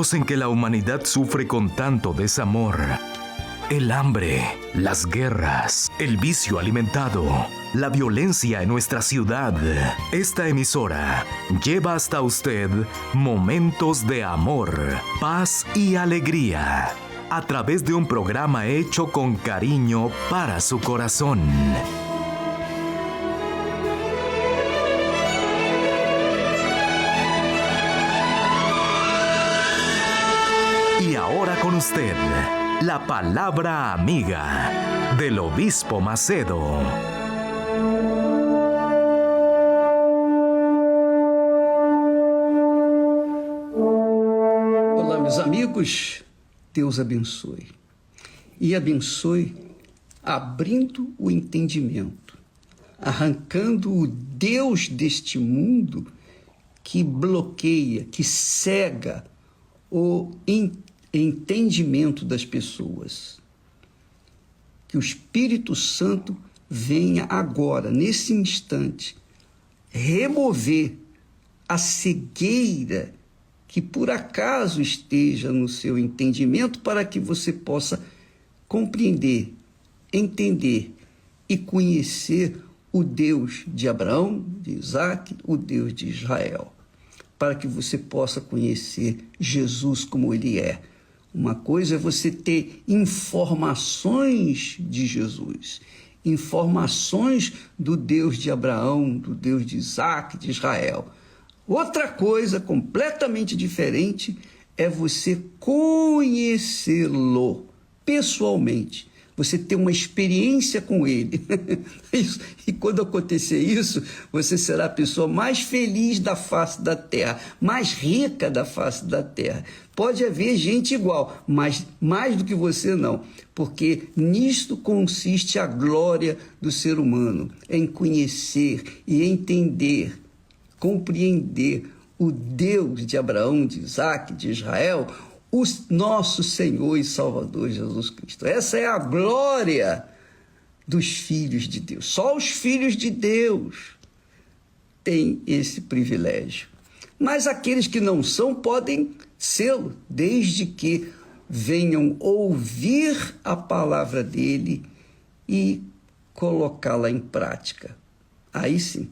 momentos en que la humanidad sufre con tanto desamor. El hambre, las guerras, el vicio alimentado, la violencia en nuestra ciudad. Esta emisora lleva hasta usted momentos de amor, paz y alegría, a través de un programa hecho con cariño para su corazón. Y ahora con usted, la palabra amiga del Obispo Macedo. Olá, meus amigos, Deus abençoe. E abençoe abrindo o entendimento, arrancando o Deus deste mundo que bloqueia, que cega o entendimento das pessoas. Que o Espírito Santo venha agora, nesse instante, remover a cegueira que por acaso esteja no seu entendimento, para que você possa compreender, entender e conhecer o Deus de Abraão, de Isaac, o Deus de Israel, para que você possa conhecer Jesus como ele é. Uma coisa é você ter informações de Jesus, informações do Deus de Abraão, do Deus de Isaac, de Israel. Outra coisa completamente diferente é você conhecê-lo pessoalmente, você ter uma experiência com ele. E quando acontecer isso, você será a pessoa mais feliz da face da terra, mais rica da face da terra. Pode haver gente igual, mas mais do que você não, porque nisto consiste a glória do ser humano, em conhecer e entender, compreender o Deus de Abraão, de Isaac, de Israel, o nosso Senhor e Salvador Jesus Cristo. Essa é a glória dos filhos de Deus. Só os filhos de Deus têm esse privilégio. Mas aqueles que não são podem sê-lo, desde que venham ouvir a palavra dele e colocá-la em prática. Aí sim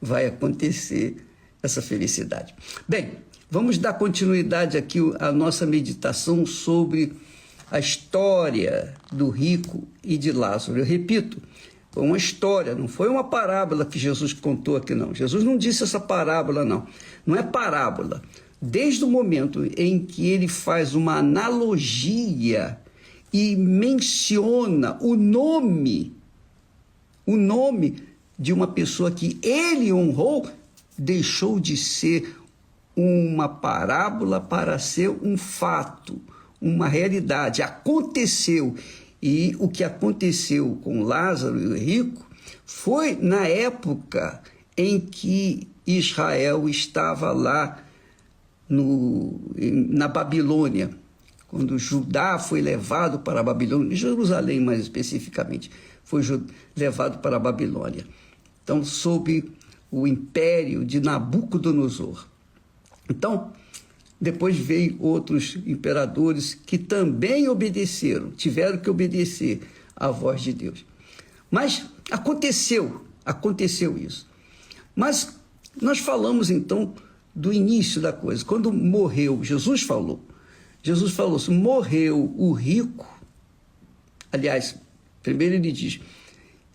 vai acontecer essa felicidade. Bem, vamos dar continuidade aqui à nossa meditação sobre a história do rico e de Lázaro. Eu repito, foi uma história, não foi uma parábola que Jesus contou aqui, não. Jesus não disse essa parábola, não. Não é parábola. Desde o momento em que ele faz uma analogia e menciona o nome de uma pessoa que ele honrou, deixou de ser uma parábola para ser um fato, uma realidade. Aconteceu. E o que aconteceu com Lázaro e o rico foi na época em que Israel estava lá na Babilônia, quando Judá foi levado para a Babilônia, Jerusalém mais especificamente, foi levado para a Babilônia. Então, sob o império de Nabucodonosor. Então, depois veio outros imperadores que também obedeceram, tiveram que obedecer à voz de Deus. Mas aconteceu isso. Mas nós falamos então do início da coisa. Quando morreu, Jesus falou assim, morreu o rico. Aliás, primeiro ele diz,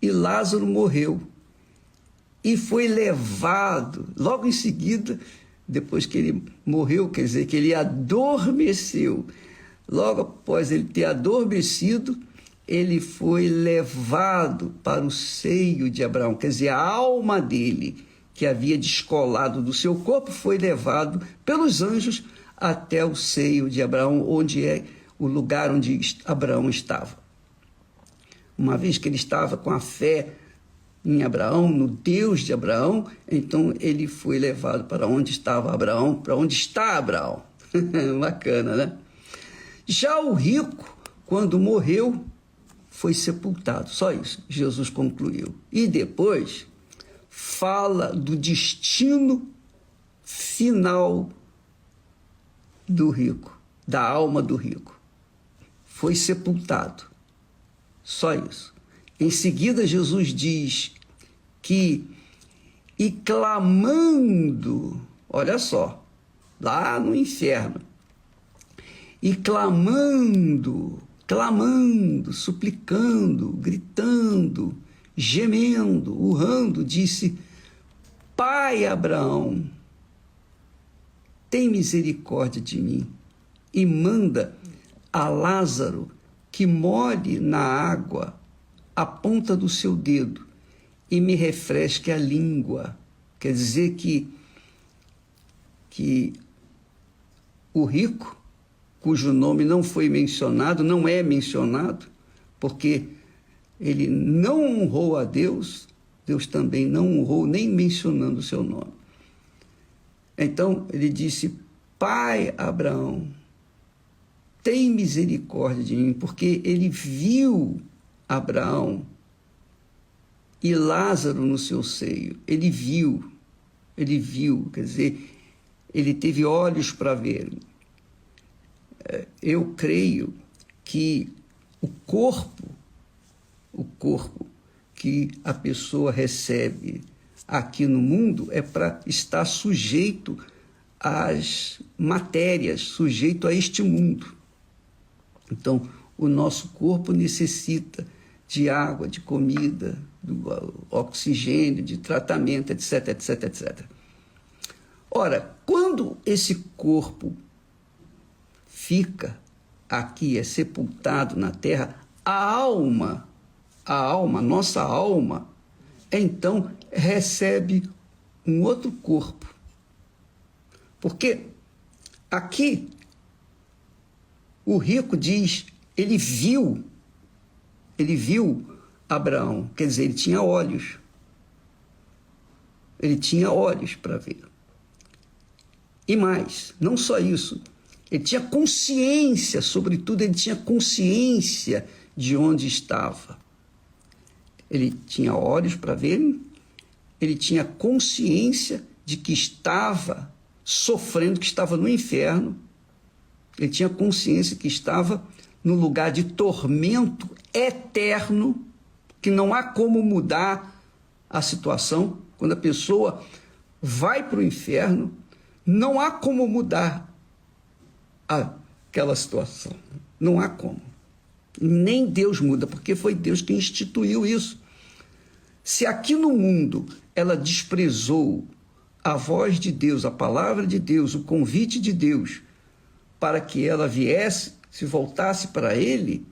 e Lázaro morreu e foi levado, logo em seguida, depois que ele morreu, quer dizer que ele adormeceu. Logo após ele ter adormecido, ele foi levado para o seio de Abraão. Quer dizer, a alma dele, que havia descolado do seu corpo, foi levado pelos anjos até o seio de Abraão, onde é o lugar onde Abraão estava. Uma vez que ele estava com a fé em Abraão, no Deus de Abraão, então ele foi levado para onde estava Abraão, para onde está Abraão. Bacana, né? Já o rico, quando morreu, foi sepultado. Só isso, Jesus concluiu. E depois fala do destino final do rico, da alma do rico. Foi sepultado. Só isso. Em seguida, Jesus diz que, e clamando, olha só, lá no inferno, e clamando, suplicando, gritando, gemendo, urrando, disse: Pai Abraão, tem misericórdia de mim e manda a Lázaro que molhe na água a ponta do seu dedo e me refresque a língua. Quer dizer que o rico, cujo nome não foi mencionado, não é mencionado, porque ele não honrou a Deus, Deus também não honrou, nem mencionando o seu nome. Então ele disse: Pai Abraão, tem misericórdia de mim, porque ele viu Abraão e Lázaro no seu seio. Ele viu, quer dizer, ele teve olhos para ver. Eu creio que o corpo que a pessoa recebe aqui no mundo é para estar sujeito às matérias, sujeito a este mundo. Então, o nosso corpo necessita de água, de comida, do oxigênio, de tratamento, etc, etc, etc. Ora, quando esse corpo fica aqui, é sepultado na terra, nossa alma, então recebe um outro corpo. Porque aqui o rico diz, ele viu Abraão, quer dizer, ele tinha olhos para ver. E mais, não só isso, ele tinha consciência, sobretudo ele tinha consciência de onde estava. Ele tinha olhos para ver, ele tinha consciência de que estava sofrendo, que estava no inferno, ele tinha consciência que estava no lugar de tormento eterno, que não há como mudar a situação. Quando a pessoa vai para o inferno, não há como mudar aquela situação. Não há como. Nem Deus muda, porque foi Deus que instituiu isso. Se aqui no mundo ela desprezou a voz de Deus, a palavra de Deus, o convite de Deus, para que ela viesse, se voltasse para Ele,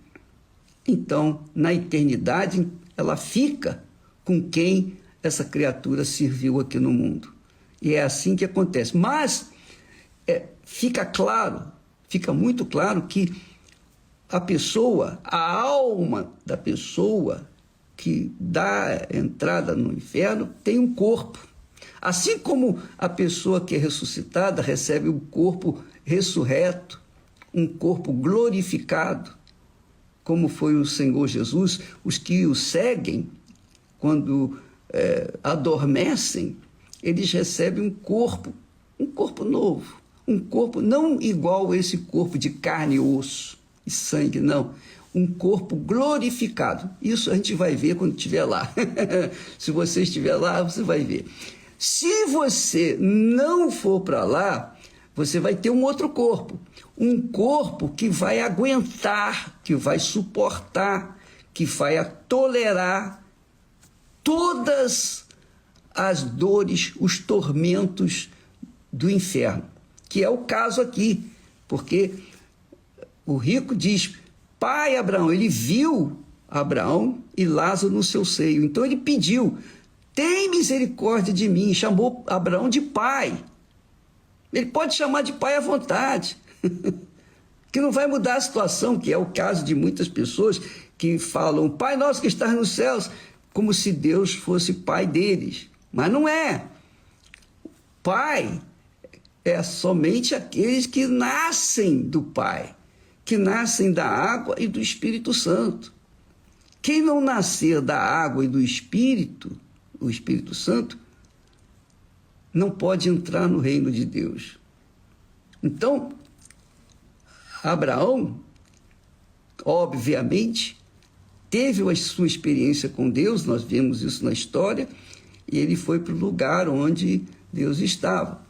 então, na eternidade, ela fica com quem essa criatura serviu aqui no mundo. E é assim que acontece. Mas fica muito claro que a alma da pessoa que dá entrada no inferno tem um corpo. Assim como a pessoa que é ressuscitada recebe um corpo ressurreto, um corpo glorificado, como foi o Senhor Jesus, os que o seguem, quando adormecem, eles recebem um corpo novo, um corpo não igual a esse corpo de carne, osso e sangue, não, um corpo glorificado. Isso a gente vai ver quando estiver lá. Se você estiver lá, você vai ver. Se você não for para lá, você vai ter um outro corpo, um corpo que vai aguentar, que vai suportar, que vai tolerar todas as dores, os tormentos do inferno, que é o caso aqui, porque o rico diz: Pai Abraão, ele viu Abraão e Lázaro no seu seio, então ele pediu: tem misericórdia de mim, chamou Abraão de pai. Ele pode chamar de pai à vontade, que não vai mudar a situação, que é o caso de muitas pessoas que falam: Pai nosso que estás nos céus, como se Deus fosse pai deles. Mas não é. Pai é somente aqueles que nascem do Pai, que nascem da água e do Espírito Santo. Quem não nascer da água e do Espírito, o Espírito Santo, não pode entrar no reino de Deus. Então, Abraão, obviamente, teve a sua experiência com Deus, nós vemos isso na história, e ele foi para o lugar onde Deus estava.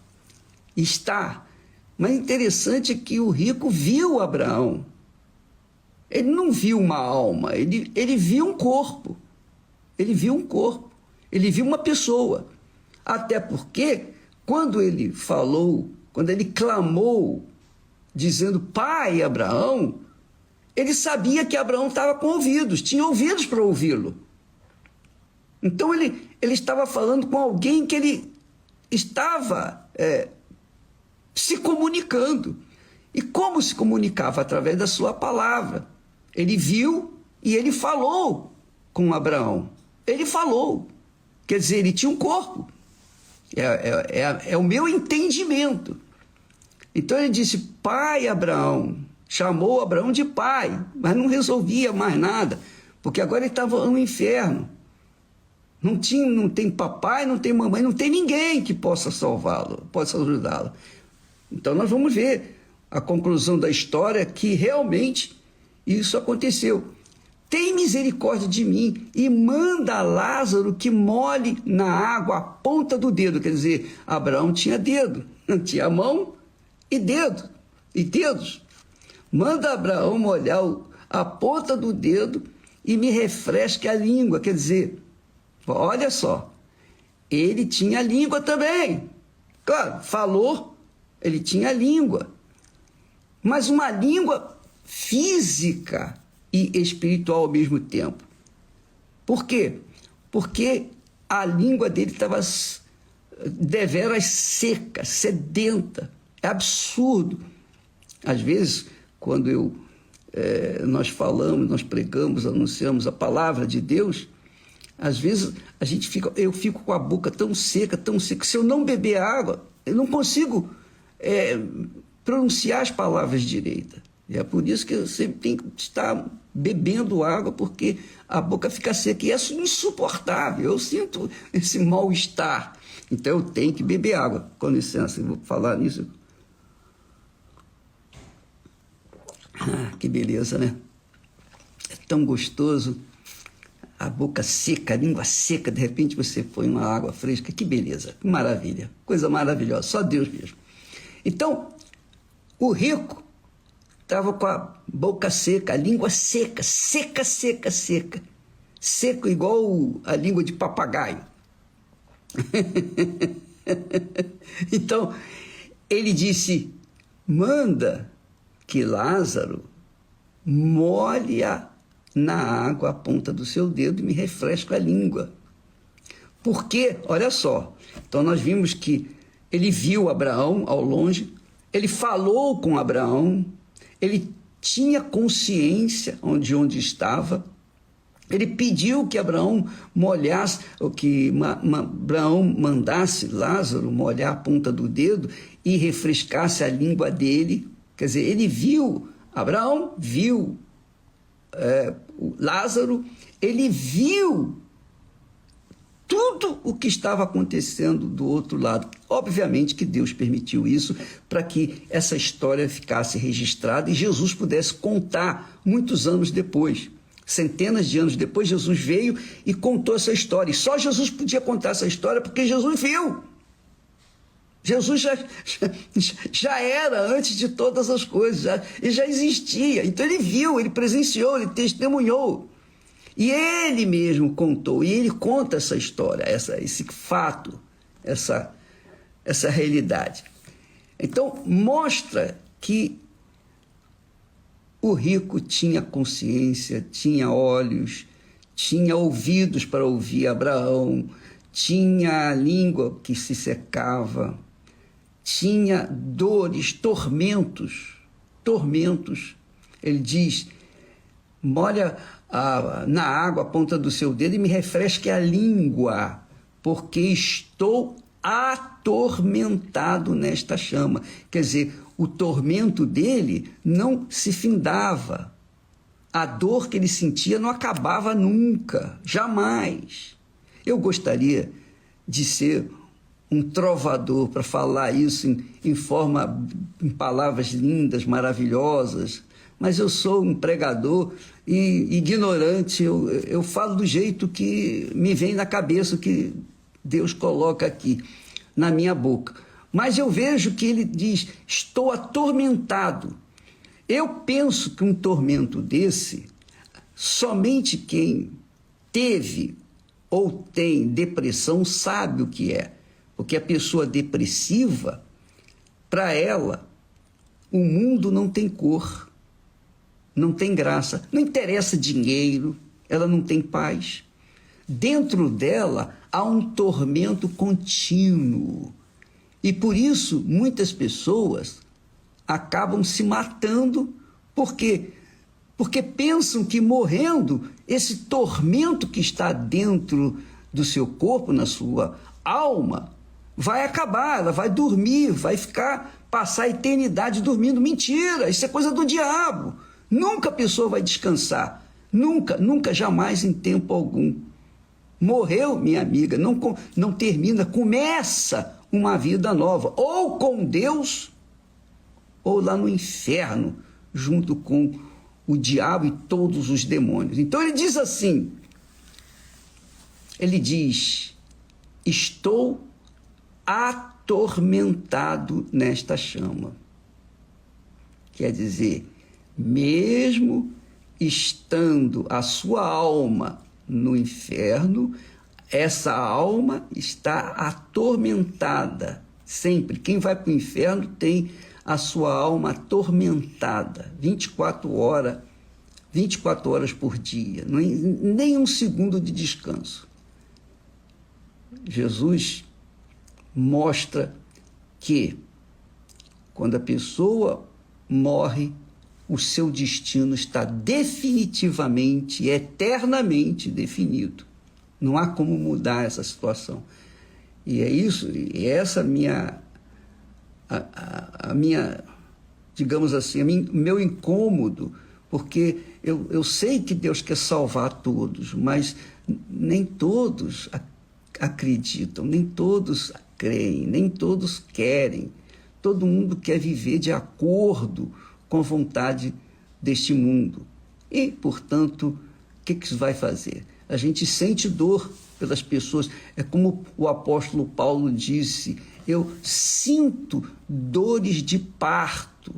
Está. Mas interessante é que o rico viu Abraão. Ele não viu uma alma, ele viu um corpo. Ele viu um corpo. Ele viu uma pessoa. Até porque, quando ele falou, quando ele clamou, dizendo, pai Abraão, ele sabia que Abraão estava com ouvidos, tinha ouvidos para ouvi-lo. Então ele estava falando com alguém que ele estava se comunicando. E como se comunicava? Através da sua palavra. Ele viu e ele falou com Abraão. Ele falou. Quer dizer, ele tinha um corpo. É o meu entendimento. Então ele disse, pai Abraão. Chamou Abraão de pai, mas não resolvia mais nada, porque agora ele estava no inferno. Não tem papai, não tem mamãe, não tem ninguém que possa salvá-lo, possa ajudá-lo. Então nós vamos ver a conclusão da história que realmente isso aconteceu. Tem misericórdia de mim e manda Lázaro que molhe na água a ponta do dedo. Quer dizer, Abraão tinha dedo, tinha mão e dedo, e dedos. Manda Abraão molhar a ponta do dedo e me refresque a língua. Quer dizer, olha só, ele tinha língua também. Claro, falou, ele tinha língua. Mas uma língua física e espiritual ao mesmo tempo. Por quê? Porque a língua dele estava deveras seca, sedenta. É absurdo. Às vezes, quando nós falamos, nós pregamos, anunciamos a palavra de Deus, às vezes eu fico com a boca tão seca, que se eu não beber água, eu não consigo pronunciar as palavras direita. E é por isso que eu sempre tenho que estar bebendo água, porque a boca fica seca. E é insuportável, eu sinto esse mal-estar. Então eu tenho que beber água. Com licença, eu vou falar nisso. Ah, que beleza, né? É tão gostoso. A boca seca, a língua seca, de repente você põe uma água fresca. Que beleza, que maravilha, coisa maravilhosa, só Deus mesmo. Então, o rico estava com a boca seca, a língua seca, seca, seca, seca. Seco igual a língua de papagaio. Então, ele disse, manda que Lázaro molhe na água a ponta do seu dedo e me refresque a língua. Porque, olha só, então nós vimos que ele viu Abraão ao longe, ele falou com Abraão, ele tinha consciência onde estava, ele pediu que Abraão molhasse, ou que Abraão mandasse Lázaro molhar a ponta do dedo e refrescasse a língua dele. Quer dizer, ele viu, Abraão viu Lázaro, ele viu tudo o que estava acontecendo do outro lado. Obviamente que Deus permitiu isso para que essa história ficasse registrada e Jesus pudesse contar muitos anos depois. Centenas de anos depois, Jesus veio e contou essa história. E só Jesus podia contar essa história porque Jesus viu. Jesus já era antes de todas as coisas, ele já existia. Então ele viu, ele presenciou, ele testemunhou. E ele mesmo contou, e ele conta essa história, esse fato, essa realidade. Então mostra que o rico tinha consciência, tinha olhos, tinha ouvidos para ouvir Abraão, tinha a língua que se secava, tinha dores, tormentos. Ele diz, molha na água a ponta do seu dedo e me refresque a língua, porque estou atormentado nesta chama. Quer dizer, o tormento dele não se findava. A dor que ele sentia não acabava nunca, jamais. Eu gostaria de ser um trovador para falar isso em palavras lindas, maravilhosas, mas eu sou um pregador e ignorante, eu falo do jeito que me vem na cabeça, o que Deus coloca aqui na minha boca. Mas eu vejo que ele diz, estou atormentado. Eu penso que um tormento desse, somente quem teve ou tem depressão sabe o que é. Porque a pessoa depressiva, para ela, o mundo não tem cor, não tem graça, não interessa dinheiro, ela não tem paz. Dentro dela há um tormento contínuo. E por isso muitas pessoas acabam se matando porque pensam que morrendo, esse tormento que está dentro do seu corpo, na sua alma, vai acabar, ela vai dormir, vai passar a eternidade dormindo. Mentira, isso é coisa do diabo. Nunca a pessoa vai descansar, nunca, jamais, em tempo algum. Morreu, minha amiga, não termina, começa uma vida nova, ou com Deus, ou lá no inferno, junto com o diabo e todos os demônios. Então ele diz assim, ele diz, estou atormentado nesta chama. Quer dizer, mesmo estando a sua alma no inferno, essa alma está atormentada sempre. Quem vai para o inferno tem a sua alma atormentada 24 horas por dia, nem um segundo de descanso. Jesus mostra que quando a pessoa morre, o seu destino está definitivamente, eternamente definido. Não há como mudar essa situação. E é isso, e essa a minha, digamos assim, meu incômodo, porque eu sei que Deus quer salvar todos, mas nem todos acreditam, nem todos creem, nem todos querem. Todo mundo quer viver de acordo com a vontade deste mundo. E, portanto, o que isso vai fazer? A gente sente dor pelas pessoas. É como o apóstolo Paulo disse, eu sinto dores de parto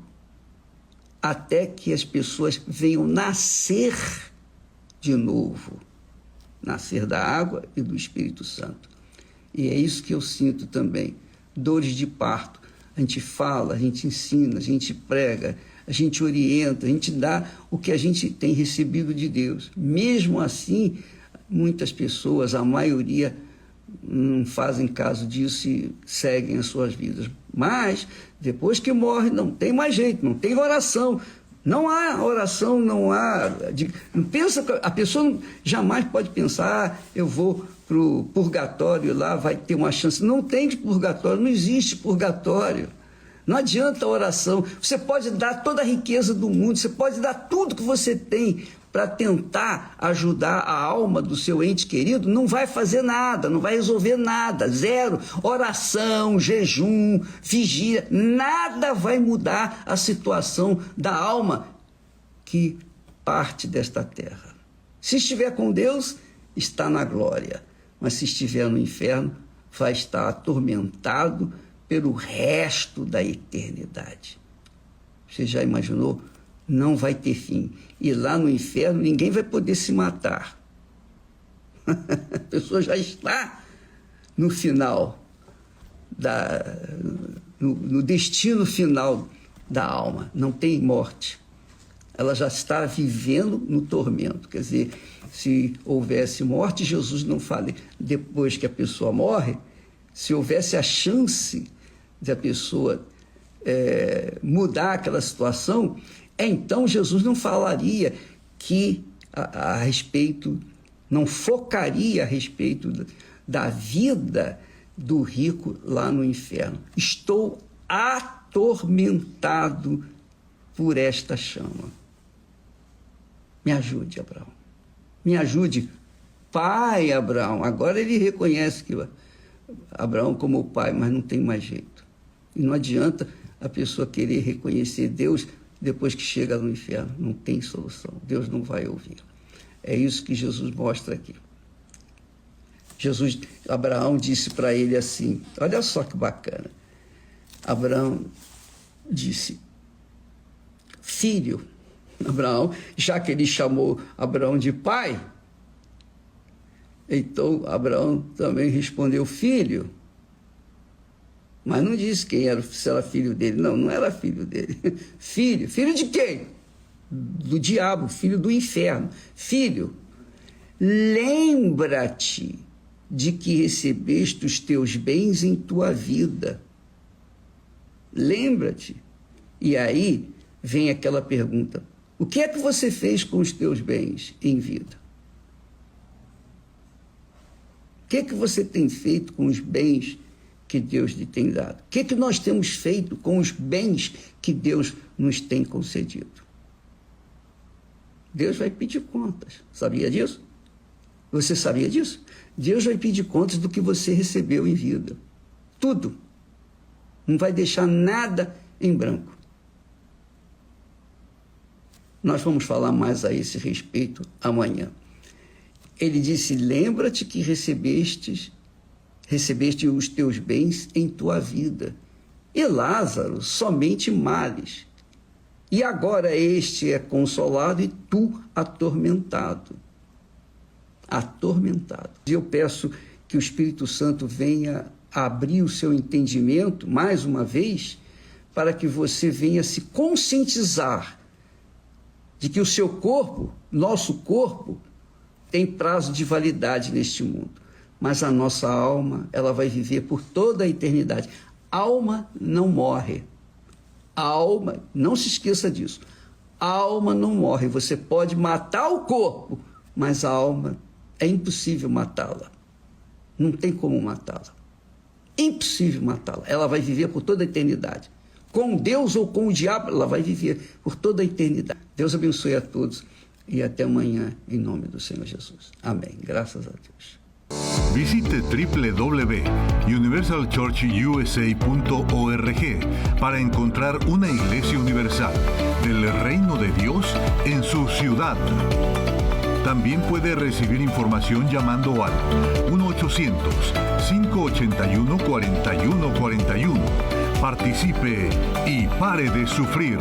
até que as pessoas venham nascer de novo, nascer da água e do Espírito Santo. E é isso que eu sinto também, dores de parto. A gente fala, a gente ensina, a gente prega, a gente orienta, a gente dá o que a gente tem recebido de Deus. Mesmo assim, muitas pessoas, a maioria, não fazem caso disso e seguem as suas vidas. Mas, depois que morre, não tem mais jeito, não tem oração. Não há oração, não há... Não pensa, a pessoa jamais pode pensar, eu vou para o purgatório lá, vai ter uma chance. Não tem de purgatório, não existe purgatório. Não adianta a oração. Você pode dar toda a riqueza do mundo, você pode dar tudo que você tem para tentar ajudar a alma do seu ente querido, não vai fazer nada, não vai resolver nada, zero. Oração, jejum, vigia, nada vai mudar a situação da alma que parte desta terra. Se estiver com Deus, está na glória, mas se estiver no inferno, vai estar atormentado pelo resto da eternidade. Você já imaginou? Não vai ter fim. E lá no inferno ninguém vai poder se matar. A pessoa já está no final, no destino final da alma. Não tem morte. Ela já está vivendo no tormento. Quer dizer, se houvesse morte, Jesus não fala depois que a pessoa morre, se houvesse a chance de a pessoa mudar aquela situação, então Jesus não falaria que a respeito, não focaria a respeito da vida do rico lá no inferno. Estou atormentado por esta chama. Me ajude, Abraão. Me ajude, pai Abraão. Agora ele reconhece que Abraão como o pai, mas não tem mais jeito. E não adianta a pessoa querer reconhecer Deus depois que chega no inferno. Não tem solução. Deus não vai ouvir. É isso que Jesus mostra aqui. Abraão disse para ele assim, olha só que bacana. Abraão disse, filho. Abraão, já que ele chamou Abraão de pai, então Abraão também respondeu filho. Mas não disse quem era, se era filho dele. Não, não era filho dele. Filho. Filho de quem? Do diabo, filho do inferno. Filho, lembra-te de que recebeste os teus bens em tua vida. Lembra-te. E aí vem aquela pergunta, o que é que você fez com os teus bens em vida? O que é que você tem feito com os bens que Deus lhe tem dado? O que é que nós temos feito com os bens que Deus nos tem concedido? Deus vai pedir contas. Sabia disso? Você sabia disso? Deus vai pedir contas do que você recebeu em vida. Tudo. Não vai deixar nada em branco. Nós vamos falar mais a esse respeito amanhã. Ele disse, lembra-te que recebeste os teus bens em tua vida. E Lázaro, somente males. E agora este é consolado e tu atormentado. Atormentado. E eu peço que o Espírito Santo venha abrir o seu entendimento, mais uma vez, para que você venha se conscientizar de que o seu corpo, nosso corpo, tem prazo de validade neste mundo. Mas a nossa alma, ela vai viver por toda a eternidade. A alma não morre. A alma, não se esqueça disso. A alma não morre. Você pode matar o corpo, mas a alma é impossível matá-la. Não tem como matá-la. Impossível matá-la. Ela vai viver por toda a eternidade. Com Deus ou com o diabo, ela vai viver por toda a eternidade. Deus abençoe a todos e até amanhã, em nome do Senhor Jesus. Amém. Graças a Deus. Visite www.universalchurchusa.org para encontrar una iglesia universal del reino de Dios en su ciudad. También puede recibir información llamando al 1-800-581-4141. Participe y pare de sufrir.